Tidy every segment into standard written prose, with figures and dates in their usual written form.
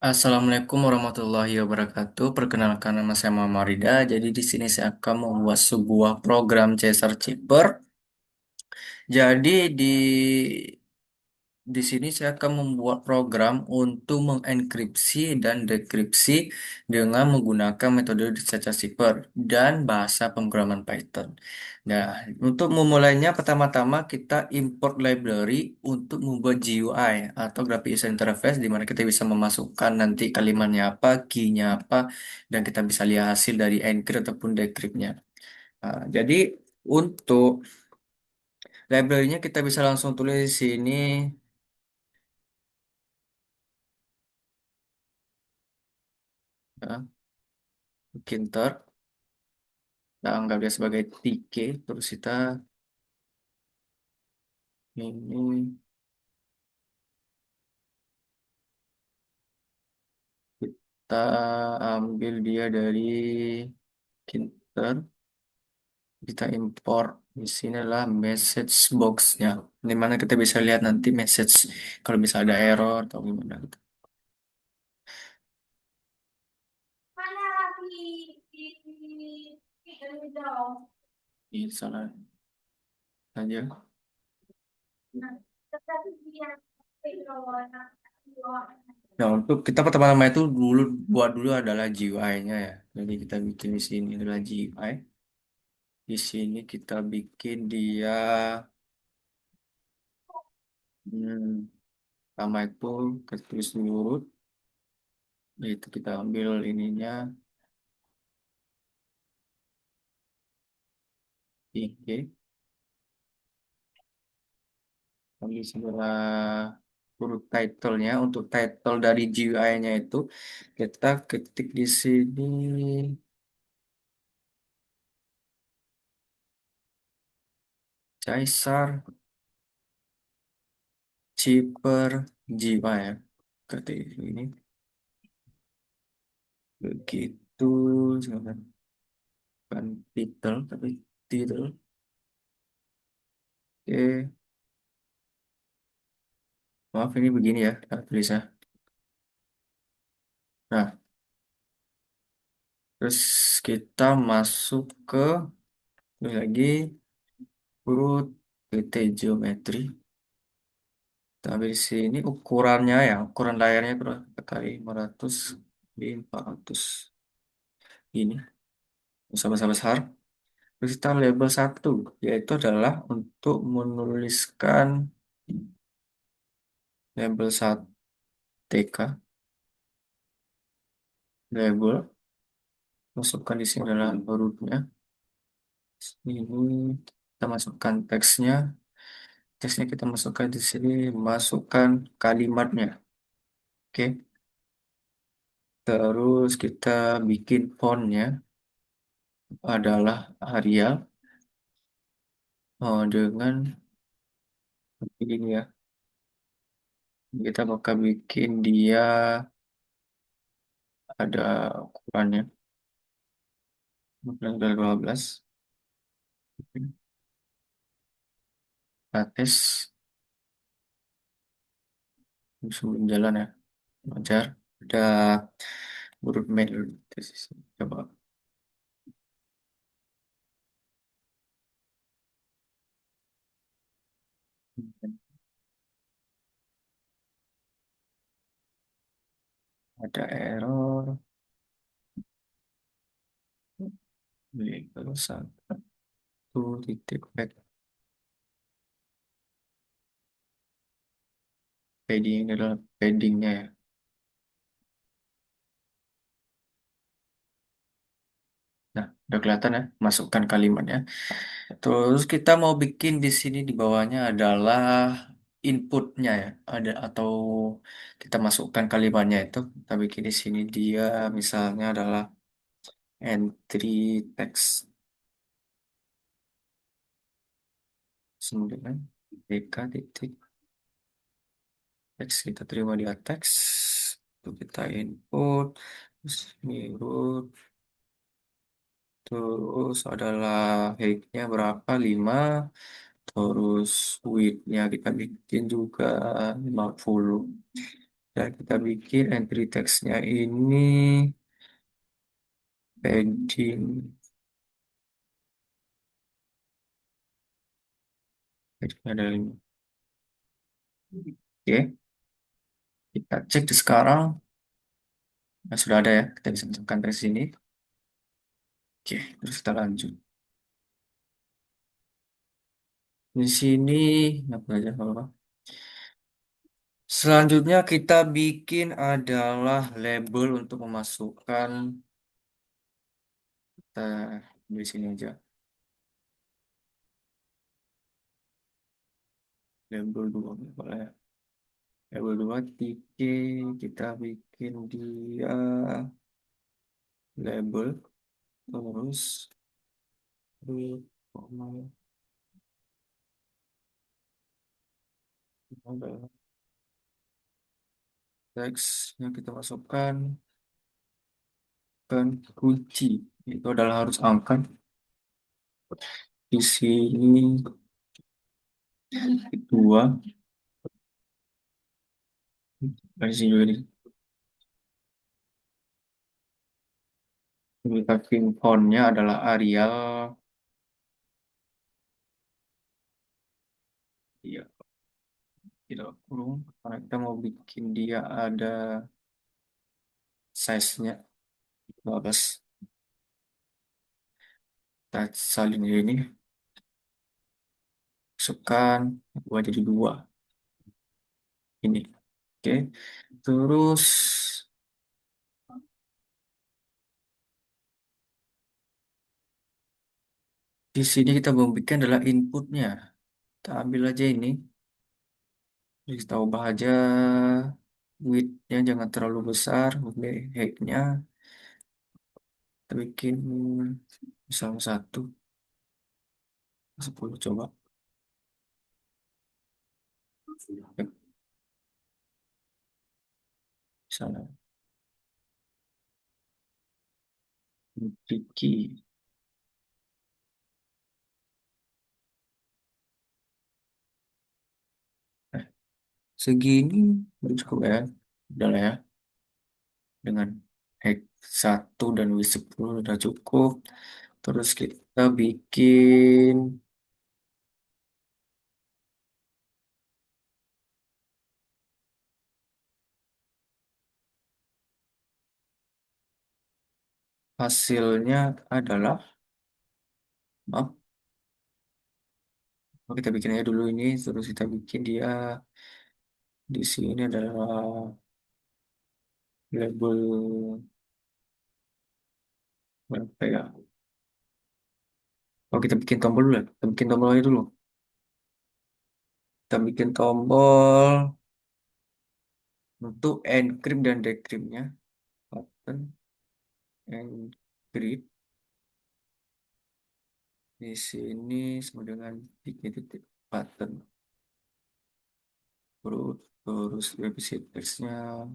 Assalamualaikum warahmatullahi wabarakatuh. Perkenalkan nama saya Muhammad Rida. Jadi di sini saya akan membuat sebuah program Caesar Cheeper. Jadi di sini saya akan membuat program untuk mengenkripsi dan dekripsi dengan menggunakan metode Caesar Cheeper dan bahasa pemrograman Python. Nah, untuk memulainya pertama-tama kita import library untuk membuat GUI atau Graphic User Interface di mana kita bisa memasukkan nanti kalimatnya apa, key-nya apa, dan kita bisa lihat hasil dari encrypt ataupun decrypt-nya. Nah, jadi untuk library-nya kita bisa langsung tulis di sini ya, Kinter. Kita anggap dia sebagai TK. Terus ini kita ambil dia dari Kinter. Kita import di sini adalah message box-nya. Di mana kita bisa lihat nanti message kalau bisa ada error atau gimana gitu. Di sana saja. Nah, untuk kita pertama-tama itu buat dulu adalah GUI-nya ya. Jadi kita bikin di sini adalah GUI. Di sini kita bikin dia hmm, pertama itu kita tulis dulu, yaitu kita ambil ininya IG, ambil sebelah huruf title-nya. Untuk title dari GUI-nya itu kita ketik di sini Caesar Cheaper GUI ya. Ketik ini begitu, bukan title tapi title. Oke, maaf ini begini ya tulisnya. Nah, terus kita masuk ke ini lagi urut PT geometri. Kita ambil di sini ukurannya ya, ukuran layarnya berapa kali 500 di 400 ini, besar-besar. Terus kita label satu, yaitu adalah untuk menuliskan label satu TK, label, masukkan di sini adalah hurufnya. Ini kita masukkan teksnya, teksnya kita masukkan di sini, masukkan kalimatnya. Oke, terus kita bikin fontnya adalah Arial dengan ini ya. Kita bakal bikin dia ada ukurannya, ukuran dari 12. Kita tes sebelum jalan ya, wajar. Ada huruf mail. Coba. Ada error. Level 1 titik padding ini adalah paddingnya ya. Nah, udah kelihatan ya, masukkan kalimatnya. Terus kita mau bikin di sini di bawahnya adalah inputnya ya, ada atau kita masukkan kalimatnya itu. Kita bikin di sini dia misalnya adalah entry text 9 dk titik teks kita terima dia teks itu kita input, terus ini root, terus adalah height-nya berapa 5, terus width-nya kita bikin juga 50. Dan kita bikin entry text-nya ini padding. Padding ada 5. Oke, kita cek di sekarang. Nah, sudah ada ya, kita bisa masukkan dari sini. Oke, terus kita lanjut. Di sini, apa aja kalau selanjutnya kita bikin adalah label untuk memasukkan di sini aja. Label 2 boleh. Label 2 titik kita bikin dia label terus koma, teks yang kita masukkan kan kunci itu adalah harus angka di sini dua dari sini juga nih. Kita bikin fontnya adalah Arial ya tidak kurung karena kita mau bikin dia ada size-nya 12. Kita salin ini masukkan dua jadi dua ini oke terus di sini kita mau bikin adalah inputnya kita ambil aja ini jadi kita ubah aja width-nya jangan terlalu besar height-nya kita bikin misalnya 1 10 coba. Oke, misalnya Vicky eh, segini udah cukup ya udah lah ya dengan height 1 dan width 10 udah cukup terus kita bikin hasilnya adalah maaf kita bikin aja dulu ini terus kita bikin dia di sini adalah label berapa ya oh kita bikin tombol dulu ya kita bikin tombol aja dulu kita bikin tombol untuk encrypt dan decryptnya button encrypt di sini sama dengan titik-titik button terus revisi teksnya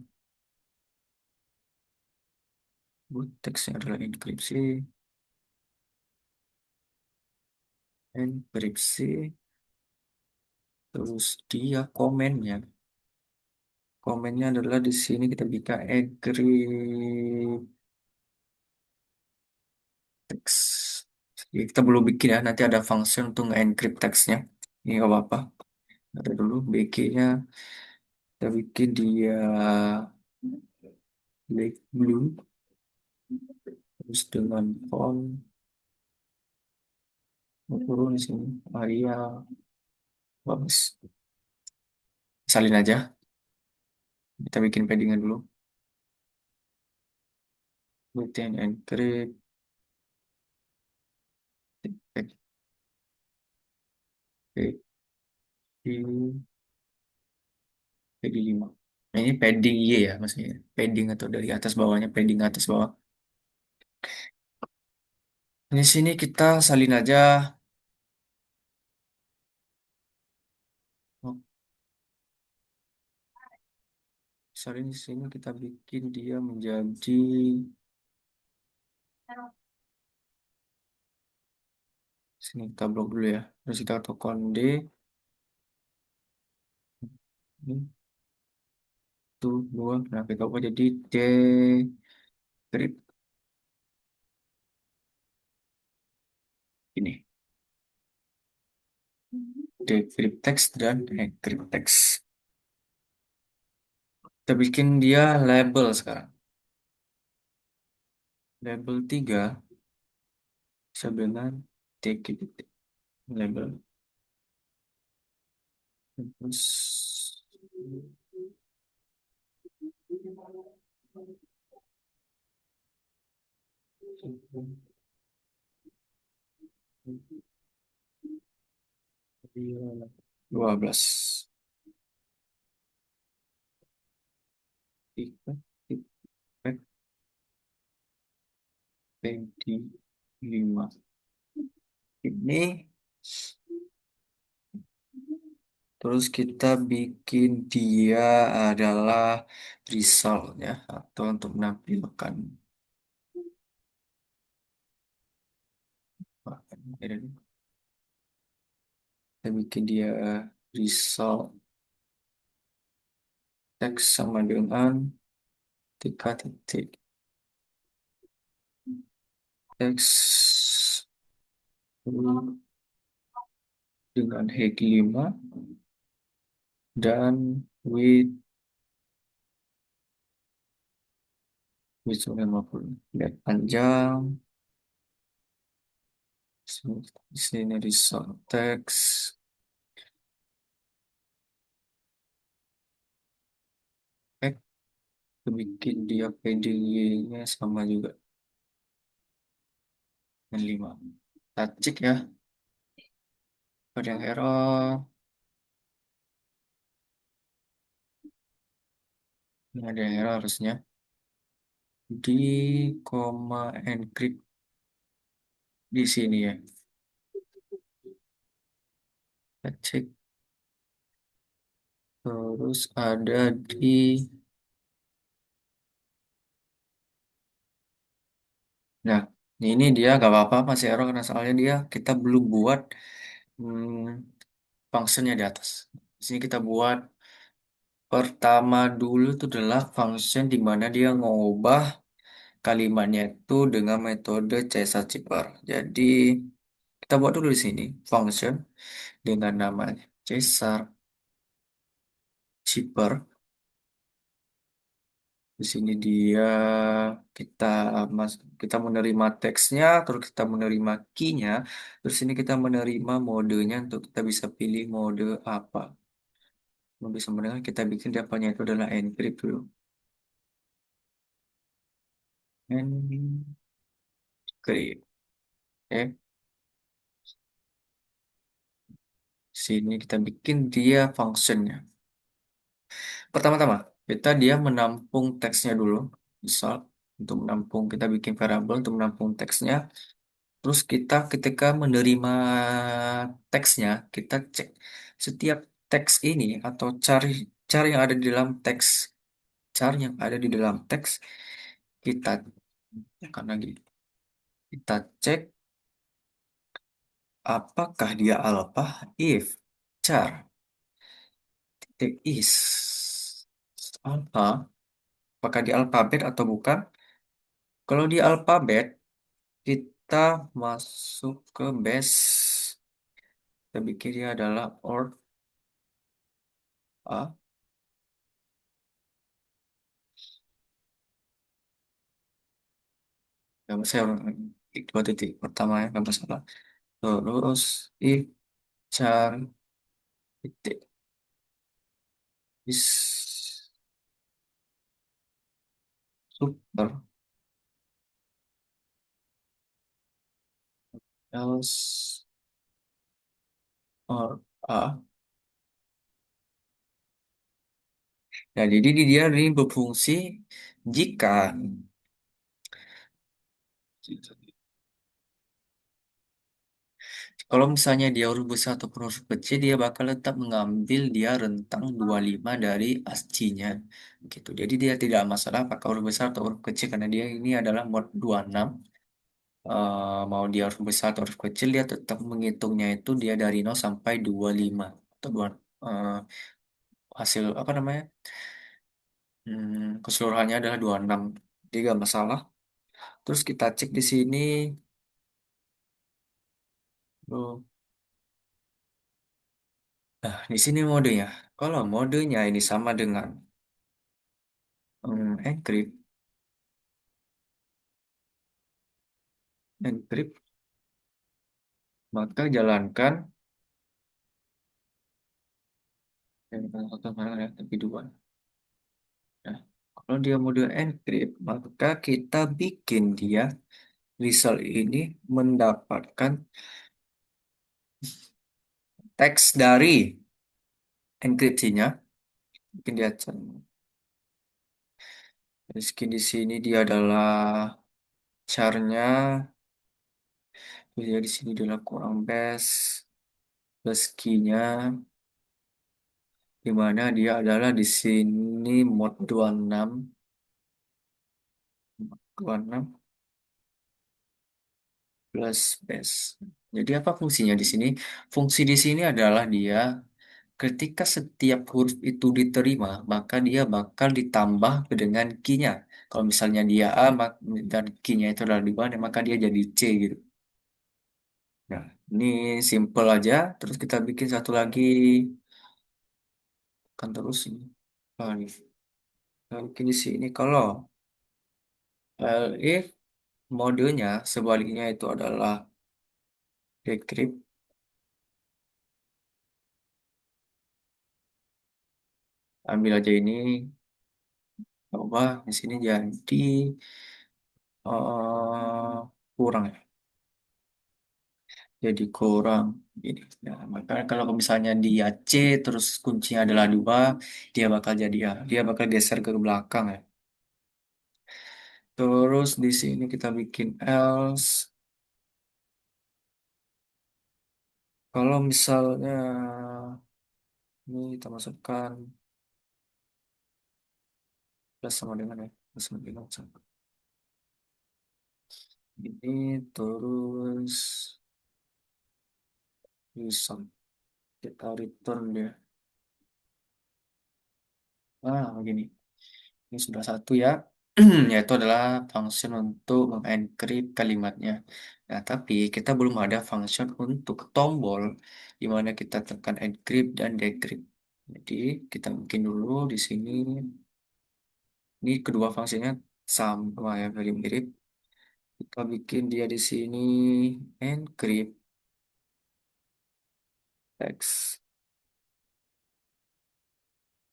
teksnya adalah enkripsi terus dia komennya adalah di sini kita bisa encrypt teks. Jadi kita belum bikin ya, nanti ada function untuk nge-encrypt teksnya. Ini nggak apa-apa. Ada dulu BG-nya, kita bikin dia black blue, terus dengan font turun di sini, Maria, bagus. Salin aja, kita bikin paddingnya dulu. Button encrypt, padding 5. Nah, ini padding Y ya, maksudnya padding atau dari atas bawahnya padding atas bawah. Di sini kita salin aja. Oh, salin di sini kita bikin dia menjadi sini kita blok dulu ya. Terus kita tekan D. Ini. satu dua, nah kita ubah jadi decrypt ini, decrypt text dan encrypt text. Kita bikin dia label sekarang. Label 3 sama dengan decrypt label. Terus dua belas tiga tiga lima ini. Terus kita bikin dia adalah result ya, atau untuk menampilkan. Kita bikin dia result text sama dengan tiga titik text dengan height 5 dan width 50. Lihat panjang. Di sini result text. Oke, kita bikin dia PDY-nya sama juga dengan 5. Kita cek ya. Ada yang error. Ini ada yang error harusnya. Di koma encrypt di sini ya. Kita cek. Terus ada di. Nah, ini dia gak apa-apa masih error karena soalnya dia kita belum buat functionnya di atas. Di sini kita buat pertama dulu itu adalah function di mana dia ngubah kalimatnya itu dengan metode Caesar Zipper. Jadi kita buat dulu di sini function dengan namanya Caesar Zipper. Di sini dia kita kita menerima teksnya, terus kita menerima key-nya, terus ini kita menerima modenya untuk kita bisa pilih mode apa. Mode sebenarnya kita bikin depannya itu adalah encrypt dulu. Encrypt. Oke, sini kita bikin dia functionnya. Pertama-tama, dia menampung teksnya dulu. Misal, untuk menampung, kita bikin variabel untuk menampung teksnya. Terus kita ketika menerima teksnya, kita cek setiap teks ini atau cari cari yang ada di dalam teks, cari yang ada di dalam teks, kita karena kita cek apakah dia alpha if char titik is alpha, apakah di alfabet atau bukan. Kalau di alfabet, kita masuk ke base. Kita bikin dia adalah or A. Yang saya dua titik pertama ya, nggak masalah. Terus if char titik is super else or A. Nah, jadi dia ini berfungsi jika kalau misalnya dia huruf besar atau huruf kecil, dia bakal tetap mengambil dia rentang 25 dari ASCII-nya. Gitu. Jadi dia tidak masalah pakai huruf besar atau huruf kecil karena dia ini adalah mod 26. Mau dia huruf besar atau huruf kecil, dia tetap menghitungnya itu dia dari 0 sampai 25. Atau dua, eh, hasil apa namanya? Keseluruhannya adalah 26. Jadi nggak masalah. Terus kita cek di sini. Oh, nah, di sini modenya. Kalau modenya ini sama dengan encrypt, encrypt, maka jalankan tapi dua. Nah, kalau dia mode encrypt, maka kita bikin dia result ini mendapatkan teks dari enkripsinya. Mungkin dia skin di sini dia adalah charnya, dia di sini adalah kurang best, plus key-nya, di mana dia adalah di sini mode 26, 26 plus best. Jadi apa fungsinya di sini? Fungsi di sini adalah dia ketika setiap huruf itu diterima, maka dia bakal ditambah dengan key-nya. Kalau misalnya dia A dan key-nya itu adalah di mana, maka dia jadi C gitu. Nah, ini simple aja. Terus kita bikin satu lagi, kan terus ini. Oh, ini. Kita bikin di sini. Kalau if modenya sebaliknya itu adalah decrypt, ambil aja ini, coba di sini jadi kurang ya. Jadi kurang ini. Nah, maka kalau misalnya dia C terus kuncinya adalah dua, dia bakal jadi A. Dia bakal geser ke belakang ya. Terus di sini kita bikin else. Kalau misalnya ini kita masukkan plus sama dengan ya, plus sama dengan sama. Ini terus bisa kita return dia. Begini. Ini sudah satu ya, yaitu adalah function untuk mengencrypt kalimatnya. Nah, tapi kita belum ada function untuk tombol di mana kita tekan encrypt dan decrypt. Jadi kita bikin dulu di sini. Ini kedua fungsinya sama ya, very mirip. Kita bikin dia di sini encrypt text.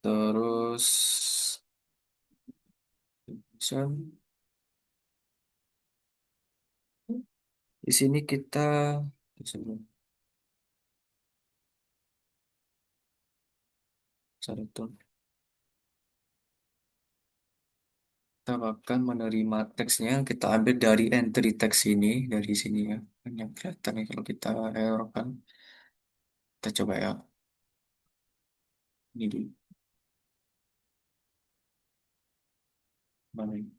Terus function. Di sini kita sebelum itu kita akan menerima teksnya, kita ambil dari entry text ini, dari sini ya. Yang kelihatan nih kalau kita error kan. Kita coba ya. Ini dulu. Mana ini?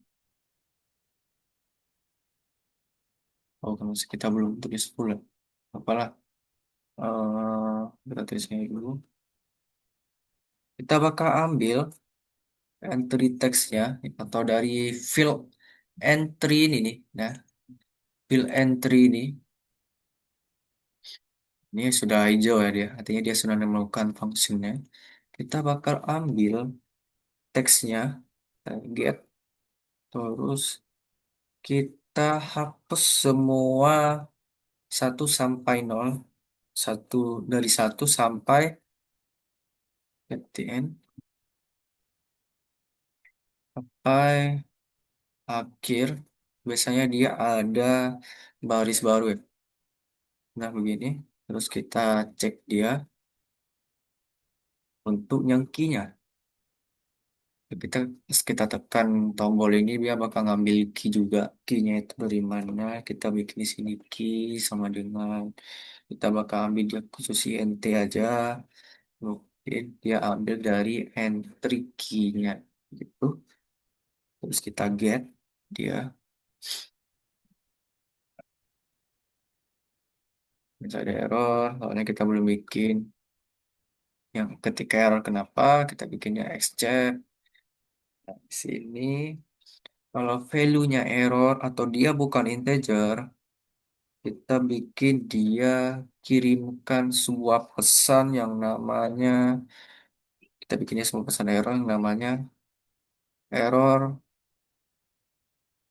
Oh, kalau kita belum tulis full ya. Apalah. Kita tulisnya dulu. Kita bakal ambil entry text-nya atau dari field entry ini nih. Nah, field entry ini sudah hijau ya dia. Artinya dia sudah menemukan fungsinya. Kita bakal ambil teksnya, get, terus kita hapus semua satu sampai nol, satu dari satu sampai at the end, sampai akhir. Biasanya dia ada baris baru ya. Nah begini, terus kita cek dia untuk nyangkinya. Kita kita tekan tombol ini dia bakal ngambil key juga. Key-nya itu dari mana? Kita bikin di sini key sama dengan kita bakal ambil dia khusus INT aja. Mungkin dia ambil dari entry key-nya gitu. Terus kita get dia. Misalnya ada error, soalnya kita belum bikin. Yang ketika error kenapa? Kita bikinnya except. Di sini kalau value-nya error atau dia bukan integer, kita bikin dia kirimkan sebuah pesan yang namanya, kita bikinnya sebuah pesan error yang namanya error,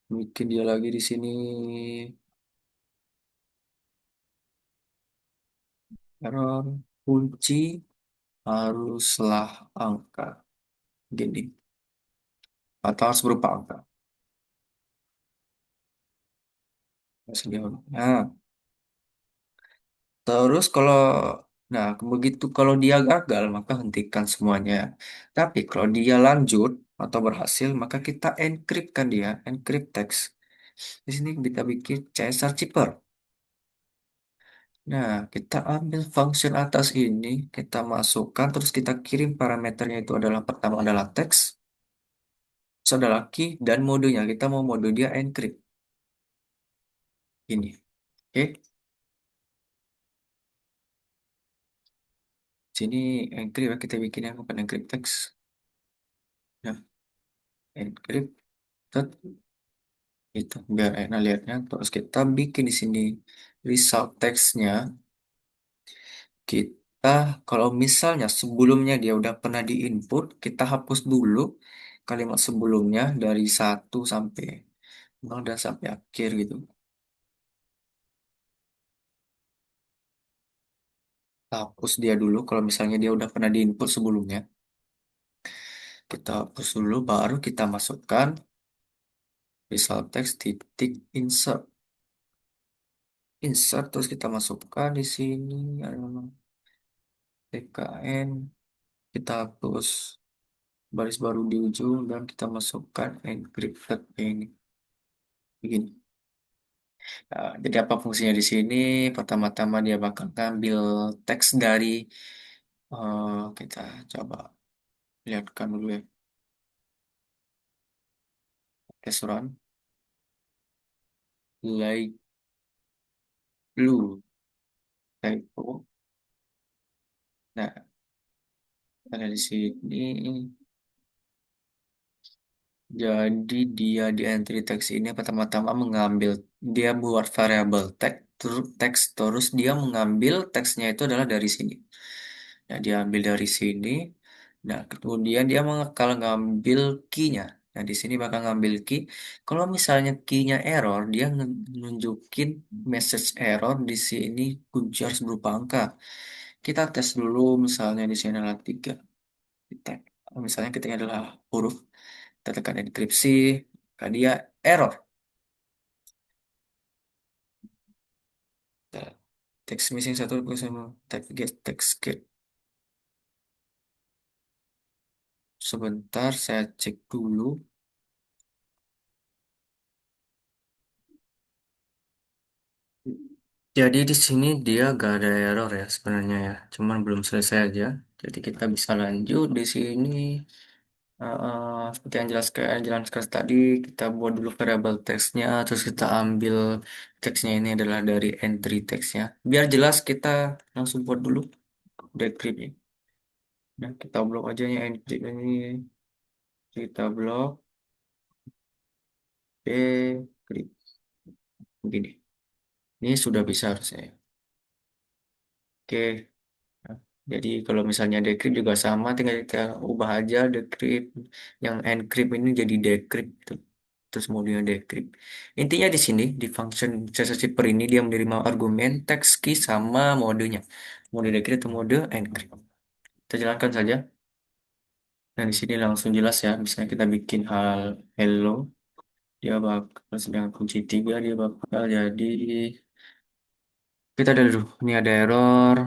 bikin dia lagi di sini error kunci haruslah angka gini atau harus berupa angka. Nah, terus kalau nah begitu kalau dia gagal maka hentikan semuanya. Tapi kalau dia lanjut atau berhasil maka kita encryptkan dia, encrypt teks. Di sini kita bikin CSR Zipper. Nah, kita ambil function atas ini, kita masukkan, terus kita kirim parameternya itu adalah pertama adalah teks, terus adalah key, dan modenya. Kita mau mode dia encrypt. Ini. Oke, sini encrypt ya, kita bikinnya bukan encrypt teks. Nah, encrypt. Itu biar enak lihatnya. Terus kita bikin di sini result text-nya. Kita kalau misalnya sebelumnya dia udah pernah diinput, kita hapus dulu kalimat sebelumnya dari satu sampai nol dan sampai akhir gitu. Kita hapus dia dulu kalau misalnya dia udah pernah diinput sebelumnya. Kita hapus dulu baru kita masukkan result text titik insert. Insert terus kita masukkan di sini tkn, kita hapus baris baru di ujung dan kita masukkan encrypted ini begini. Nah, jadi apa fungsinya di sini? Pertama-tama dia bakal ngambil teks dari kita coba lihatkan dulu ya. Test run like blue typo. Nah, ada di sini. Jadi dia di entry text ini pertama-tama mengambil dia buat variabel teks terus dia mengambil teksnya itu adalah dari sini. Nah, dia ambil dari sini. Nah, kemudian dia bakal ngambil key-nya. Nah, di sini bakal ngambil key. Kalau misalnya key-nya error, dia nunjukin message error di sini kunci harus berupa angka. Kita tes dulu misalnya di sini adalah 3. Kita, misalnya ketika adalah huruf, kita tekan enkripsi, maka dia error. Nah, text missing satu, type get text get. Sebentar, saya cek dulu. Jadi di sini dia gak ada error ya sebenarnya ya, cuman belum selesai aja. Jadi kita bisa lanjut di sini. Seperti yang jelaskan tadi, kita buat dulu variabel teksnya, terus kita ambil teksnya ini adalah dari entry teksnya. Biar jelas kita langsung buat dulu decrypt-nya. Nah, kita blok aja ya entry ini, kita blok decrypt begini. Ini sudah bisa harusnya, ya. Oke. Nah, jadi kalau misalnya decrypt juga sama, tinggal kita ubah aja decrypt yang encrypt ini jadi decrypt gitu. Terus modulnya decrypt. Intinya di sini di function CSS Zipper ini dia menerima argumen text key sama modenya. Mode decrypt atau mode encrypt. Kita jalankan saja. Dan di sini langsung jelas ya. Misalnya kita bikin hal hello, dia bakal sedang kunci 3 dia bakal jadi kita ada dulu. Ini ada error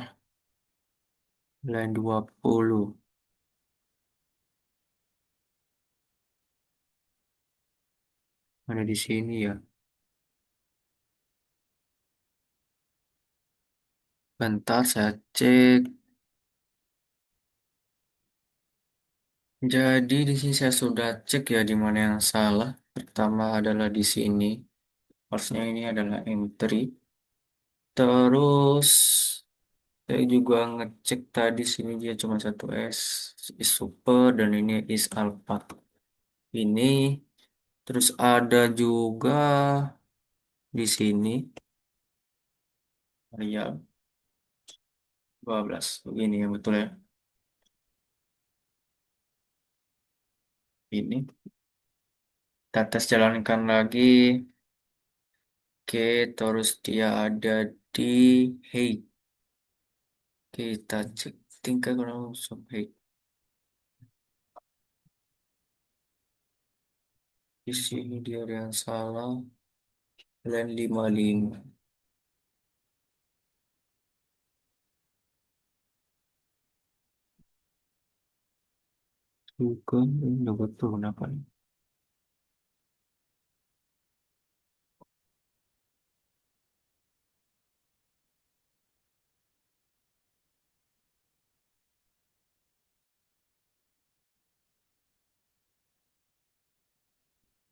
line 20. Ada di sini ya. Bentar saya cek. Jadi di sini saya sudah cek ya di mana yang salah. Pertama adalah di sini. Harusnya ini adalah entry. Terus saya juga ngecek tadi sini dia cuma satu S is super dan ini is alpha. Ini terus ada juga di sini variabel 12. Ini yang betul ya. Ini kita tes jalankan lagi. Oke, terus dia ada di height. Kita cek tingkat kurang sub height. Di sini dia ada yang salah. Line 55. Bukan, ini udah betul kenapa nih?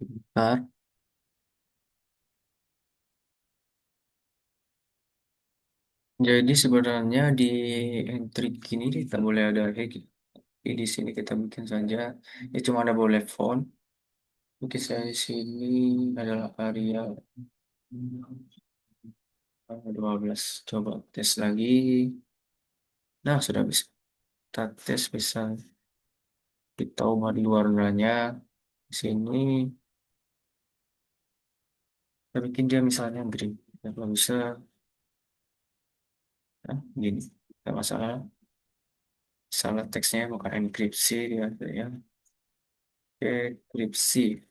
Bentar. Jadi sebenarnya di entry ini kita boleh ada kayak gitu. Jadi di sini kita bikin saja. Ini cuma ada boleh font. Oke, saya di sini adalah area 12. Coba tes lagi. Nah, sudah bisa. Kita tes bisa kita ubah di warnanya. Di sini kita bikin dia misalnya green. Ya, kalau bisa, nah, gini. Tidak masalah. Salah teksnya bukan enkripsi ya. Ya. Enkripsi.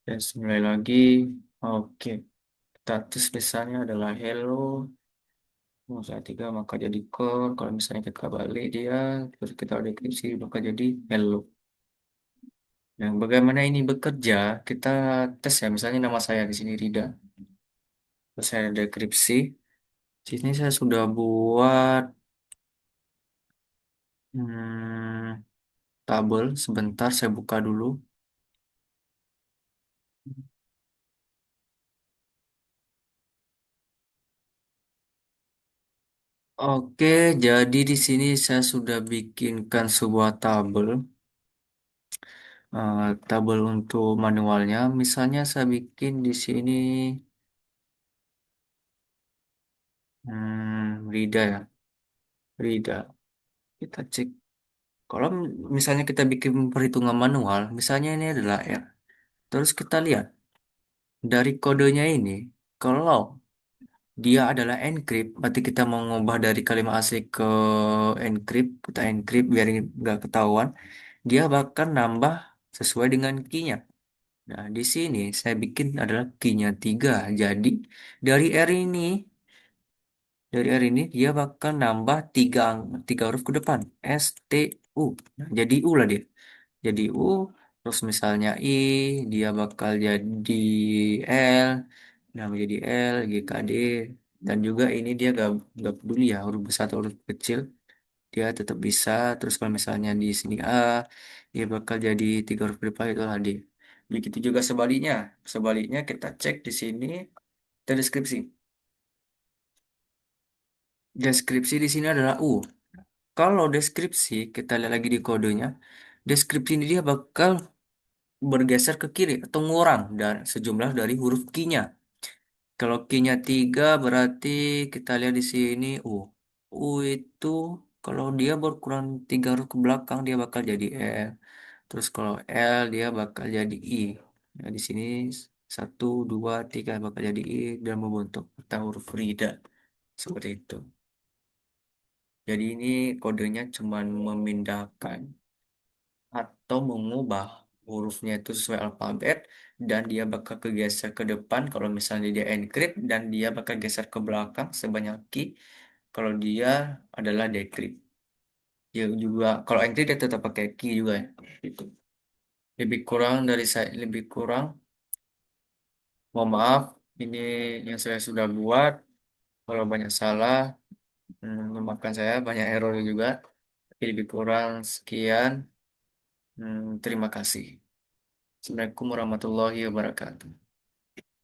Dan mulai lagi. Oke. Status misalnya adalah hello. Oh, saat tiga maka jadi core. Kalau misalnya kita balik dia, terus kita dekripsi maka jadi hello. Yang bagaimana ini bekerja, kita tes ya. Misalnya nama saya di sini Rida. Terus saya dekripsi. Di sini saya sudah buat hmm, tabel. Sebentar saya buka dulu. Oke, jadi di sini saya sudah bikinkan sebuah tabel. Tabel untuk manualnya. Misalnya saya bikin di sini Rida ya. Rida. Kita cek. Kalau misalnya kita bikin perhitungan manual, misalnya ini adalah R. Terus kita lihat dari kodenya ini, kalau dia adalah encrypt, berarti kita mau ngubah dari kalimat asli ke encrypt, kita encrypt biar nggak ketahuan, dia bakal nambah sesuai dengan key-nya. Nah, di sini saya bikin adalah key-nya 3. Jadi dari R ini, dari R ini dia bakal nambah tiga huruf ke depan, S, T, U. Nah, jadi U lah dia. Jadi U, terus misalnya I, dia bakal jadi L, nah menjadi L, GKD, dan juga ini dia gak peduli ya huruf besar atau huruf kecil, dia tetap bisa. Terus kalau misalnya di sini A, dia bakal jadi tiga huruf ke depan itulah D. Begitu juga sebaliknya, sebaliknya kita cek di sini kita deskripsi. Deskripsi di sini adalah U. Kalau deskripsi kita lihat lagi di kodenya, deskripsi ini dia bakal bergeser ke kiri atau ngurang dan sejumlah dari huruf key-nya. Kalau key-nya 3 berarti kita lihat di sini U. U itu kalau dia berkurang 3 huruf ke belakang dia bakal jadi L. Terus kalau L dia bakal jadi I. Nah, di sini 1, 2, 3 bakal jadi I dan membentuk kata huruf Rida. Seperti itu. Jadi ini kodenya cuma memindahkan atau mengubah hurufnya itu sesuai alfabet dan dia bakal kegeser ke depan kalau misalnya dia encrypt dan dia bakal geser ke belakang sebanyak key kalau dia adalah decrypt. Dia juga kalau encrypt dia tetap pakai key juga ya. Itu. Lebih kurang dari saya lebih kurang. Mohon maaf ini yang saya sudah buat. Kalau banyak salah, memaafkan saya banyak error juga. Tapi lebih kurang sekian. Terima kasih. Assalamualaikum warahmatullahi wabarakatuh.